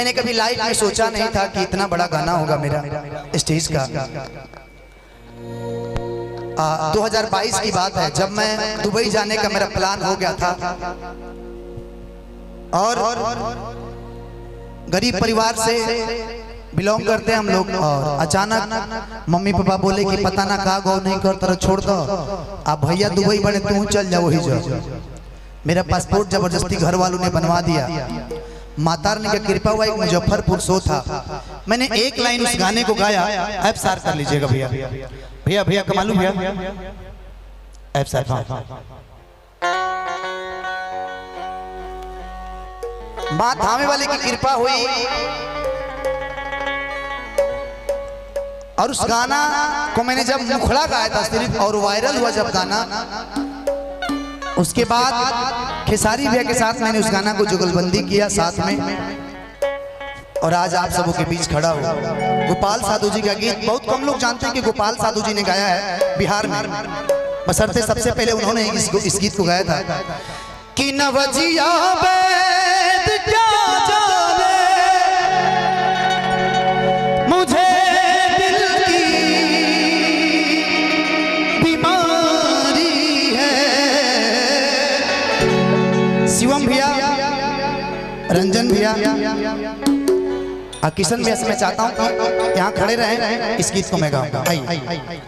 मैंने कभी लाइफ में सोचा नहीं था कि इतना बड़ा गाना होगा मेरा स्टेज का। 2022 की बात है, जब मैं दुबई जाने का मेरा प्लान हो गया था और गरीब परिवार से बिलोंग करते हैं हम लोग, और अचानक मम्मी पापा बोले कि पता ना कहा गौ नहीं कर तरह छोड़ दो, आप भैया दुबई बड़े तू चल जाओ वही जाओ। मेरा पासपोर्ट जबरदस्ती घर वालों ने बनवा दिया। माता रानी की कृपा हुआ, एक मुजफ्फरपुर शो था, मैंने एक लाइन उस गाने को गाया। ऐप सार कर लीजिएगा भैया, भैया भैया कमालू भैया, ऐप सार। माँ थामे वाले की कृपा हुई और उस गाना को मैंने जब मुखड़ा गाया था सिर्फ, और वायरल हुआ जब गाना, उसके बाद खेसारी भैया के साथ मैंने उस गाना को जुगलबंदी किया साथ में, और आज आप सबों के बीच खड़ा हूँ। गोपाल साधु जी का गीत बहुत कम लोग जानते हैं कि गोपाल साधु जी ने गाया है बिहार में, बशर्ते सबसे पहले उन्होंने इस गीत को गाया था कि नवजिया वेद क्या जाने मुझे दिल की बीमारी है। शिवम भैया, रंजन भैया, किशन भैया से मैं चाहता हूँ कि यहाँ खड़े रहे, इस गीत को मैं गाऊंगा।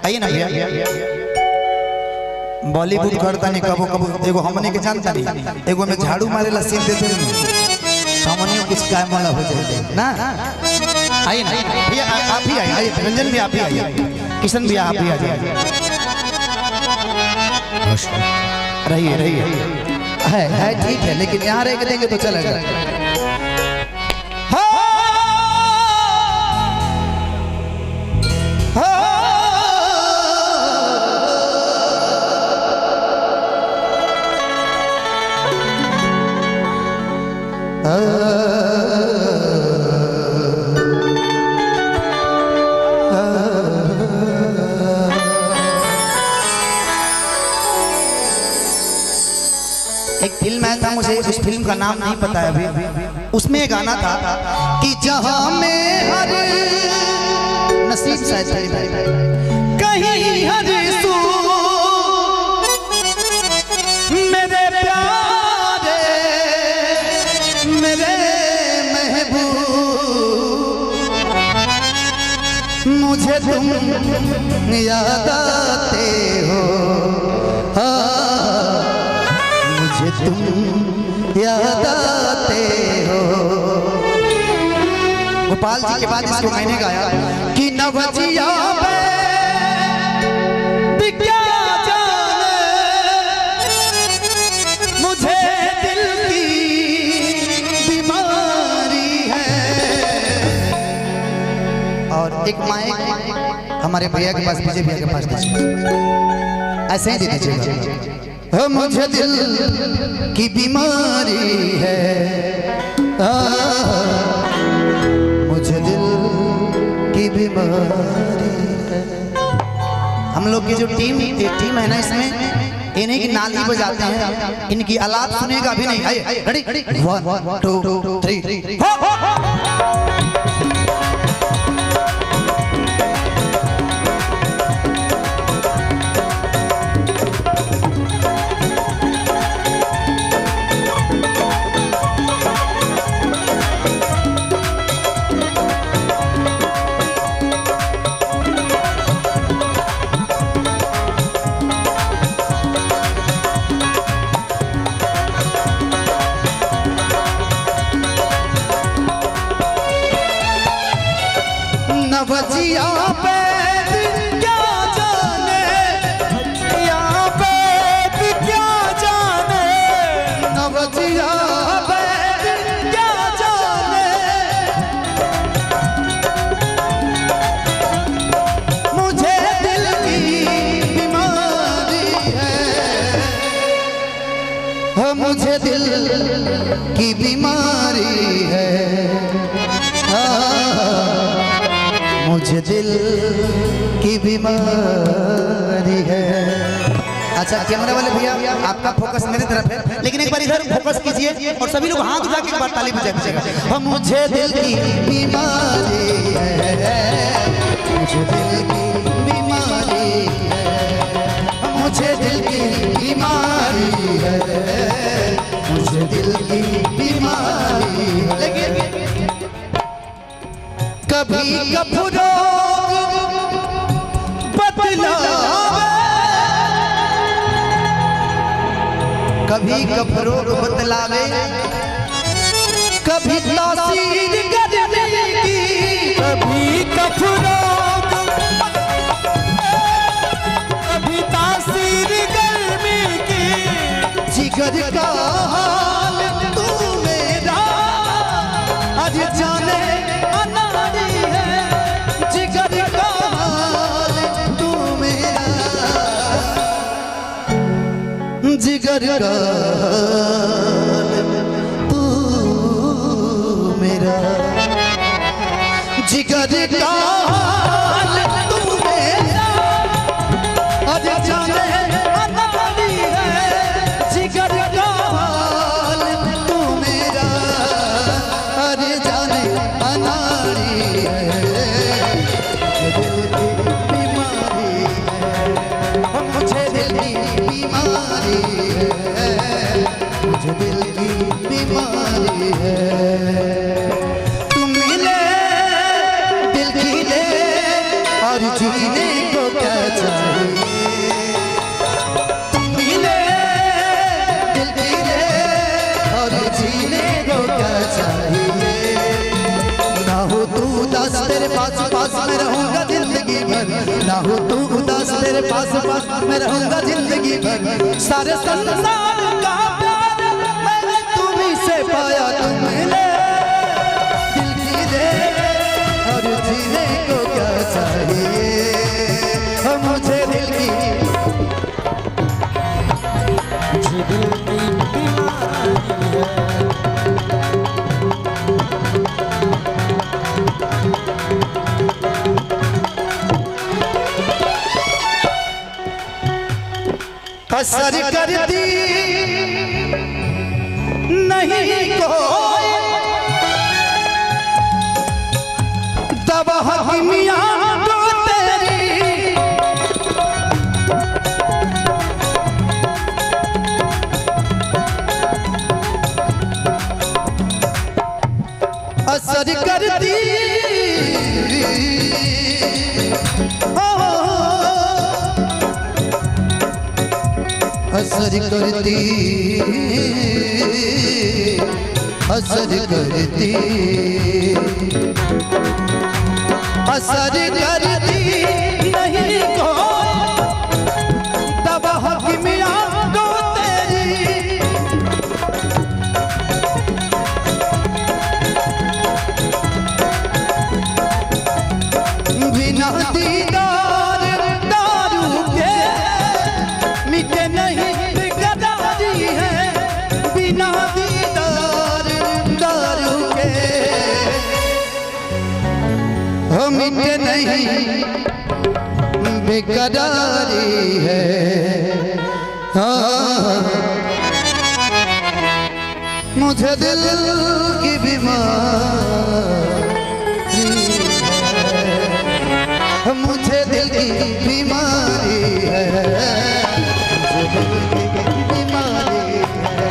आइए ना भैया। बॉलीवुड करता नहीं कबो कबो, एगो हमने के जानता नहीं, एगो में झाड़ू मारे ला सीन देते हमने कुछ काय माला हो जाए ना। आइए ना भैया, आप भी आइए, रंजन भी आप भी आइए, किशन भी आप भी आ जाइए। रहिए रहिए, है ठीक है, लेकिन यहाँ रह के देंगे तो चलेगा। एक फिल्म आया था, मुझे उस फिल्म का नाम नहीं पता है अभी, उसमें एक गाना था कि जहां में हर नसीब शायद कहीं हर सू मेरे प्यारे मेरे महबूब मुझे तुम याद आते हो, तुम याद आते हो। गोपाल जी के बाद इसको मैंने गाया कि नवजिया वेद क्या जाने मुझे दिल की बीमारी है। और एक माइक हमारे भैया के पास, विजय भैया के पास ऐसे ही दे दीजिएगा। मुझे दिल की बीमारी है, मुझे दिल की बीमारी है। हम लोग की जो टीम है ना, इसमें इन्हीं की नाली बजाते हैं, इनकी आलाप सुनेगा भी नहीं। आइए रेडी, 1 2 3 नवजिया वेद क्या जाने, नवजिया वेद क्या जाने, नवजिया वेद क्या जाने मुझे दिल की बीमारी है, मुझे दिल की बीमारी है, मुझे दिल की बीमारी है। अच्छा कैमरा वाले भैया आपका फोकस मेरी तरफ है, लेकिन एक बार इधर फोकस कीजिए और सभी लोग हाथ उठा के एक बार ताली बजा दीजिएगा। हम मुझे दिल की बीमारी है, मुझे दिल की बीमारी है, मुझे दिल की बीमारी है, मुझे दिल की बीमारी है। लेकिन कभी कफरो कभी कफरोग बतलावे, कभी तासीर करने की, कभी कफरोग कभी तासीर गर्मी की। जिगर का हाल तू मेरा आज जाने अनाड़ी है, जिगर का हाल तू मेरा, जिगर का तू मेरा, जिगर का हाल तू मेरा आज जाने अनाड़ी है, जिगर का हाल तू मेरा आज जाने अनाड़ी है। मुझे दिल की बीमारी है, मुझे दिल की बीमारी है। तुम मिले दिल की ले और जीने को क्या चाहिए, तुम मिले दिल की ले और जीने को क्या चाहिए। ना हो तू उदास तेरे पास पास में रहूंगा जिंदगी भर, ना हो तू उदास तेरे पास पास में रहूंगा जिंदगी भर। सारे संसार का प्यार मैंने तुम्हीं से पाया, तुम मिले दिल की दे और जीने को क्या चाहिए। और मुझे दिल की असर करती नहीं कोई दवा हकीमिया तो तेरी, असर करती असर करती, असर करती, असर करती नहीं कोई दवा हकीमिया तो तेरी। बिना दीदार दारू के मिटे नहीं बेकरारी है, बिना दीदार दारू के मिटे नहीं बेकरारी है। हाँ मुझे दिल की बीमारी है, मुझे दिल की बीमारी है, मुझे दिल की बीमारी है।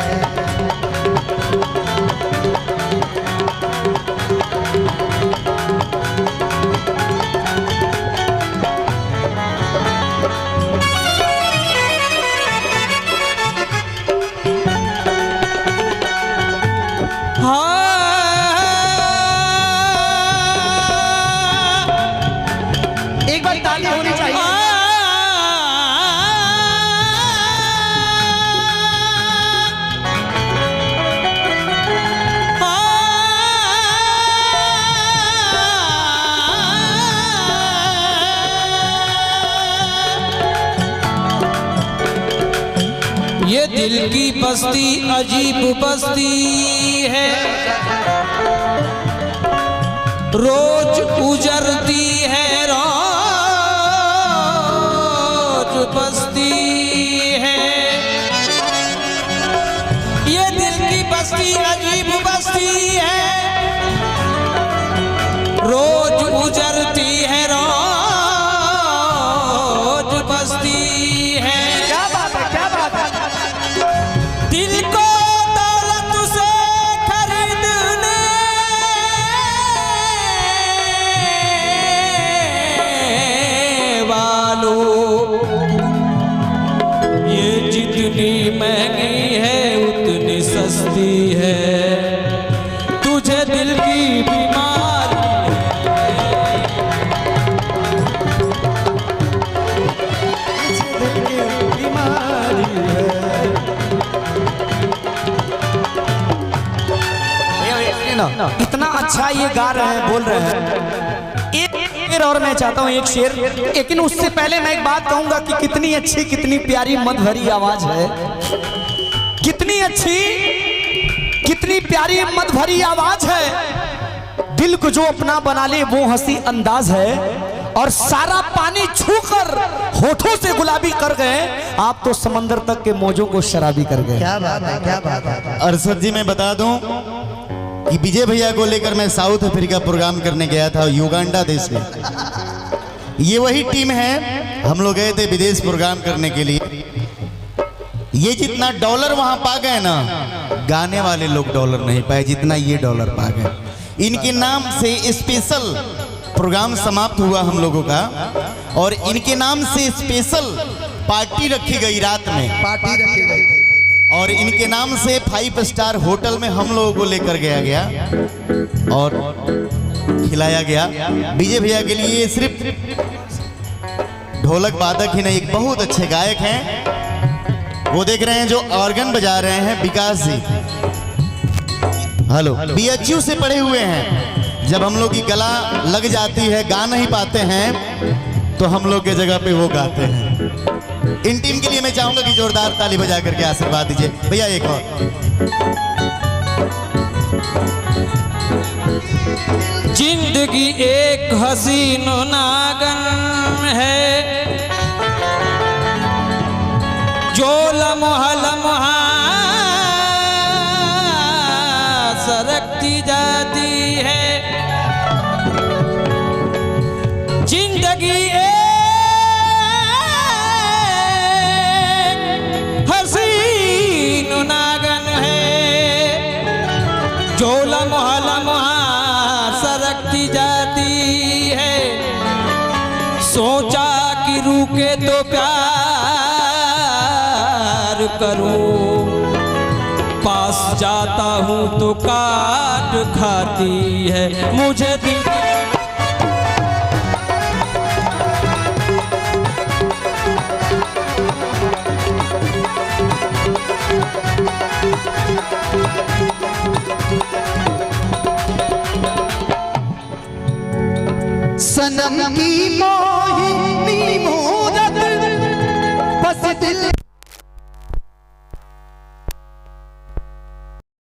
एक बार ताली होनी चाहिए। ये दिल की बस्ती अजीब बस्ती है, रोज उजरती है, रोज बस्ती है। ना, इतना अच्छा ये गा रहे हैं, बोल रहे हैं। एक शेर और मैं चाहता हूँ, एक शेर, लेकिन उससे पहले मैं एक बात कहूंगा कि कितनी अच्छी, कितनी प्यारी मद भरी आवाज है, कितनी अच्छी, कितनी प्यारी मद भरी आवाज है। दिल को जो अपना बना ले वो हंसी अंदाज है, और सारा पानी छूकर होठों से गुलाबी कर गए आप, तो समंदर तक के मौजों को शराबी कर गए। क्या बात है, क्या बात है। अरशद जी मैं बता दूं कि विजय भैया को लेकर मैं साउथ अफ्रीका प्रोग्राम करने गया था, युगांडा देश में। ये वही टीम है, हम लोग गए थे विदेश प्रोग्राम करने के लिए। ये जितना डॉलर वहां पा गए ना, गाने वाले लोग डॉलर नहीं पाए जितना ये डॉलर पा गए। इनके नाम से स्पेशल प्रोग्राम समाप्त हुआ हम लोगों का, और इनके नाम से स्पेशल पार्टी रखी गई रात में, पार्टी रखी गई थी। और इनके नाम से 5 स्टार होटल में हम लोगों को लेकर गया और खिलाया गया। विजय भैया के लिए सिर्फ ढोलक वादक ही नहीं, एक बहुत अच्छे गायक हैं, वो देख रहे हैं जो ऑर्गन बजा रहे हैं, विकास जी। हेलो, BHU से पढ़े हुए हैं। जब हम लोग की गला लग जाती है, गा नहीं पाते हैं, तो हम लोग के जगह पे वो गाते हैं। इन टीम के लिए मैं चाहूंगा कि जोरदार ताली बजा करके आशीर्वाद दीजिए भैया। एक और जिंदगी एक हसीन नागन है, जो लम्हा लम्हा सरकती जाती है। जिंदगी एक हसीन नागन है, जो लम्हा लम्हा सरकती जाती है। सोचा कि रुके तो प्यार करूं, पास जाता हूं तो काट खाती है मुझे दिल। सनम की मौत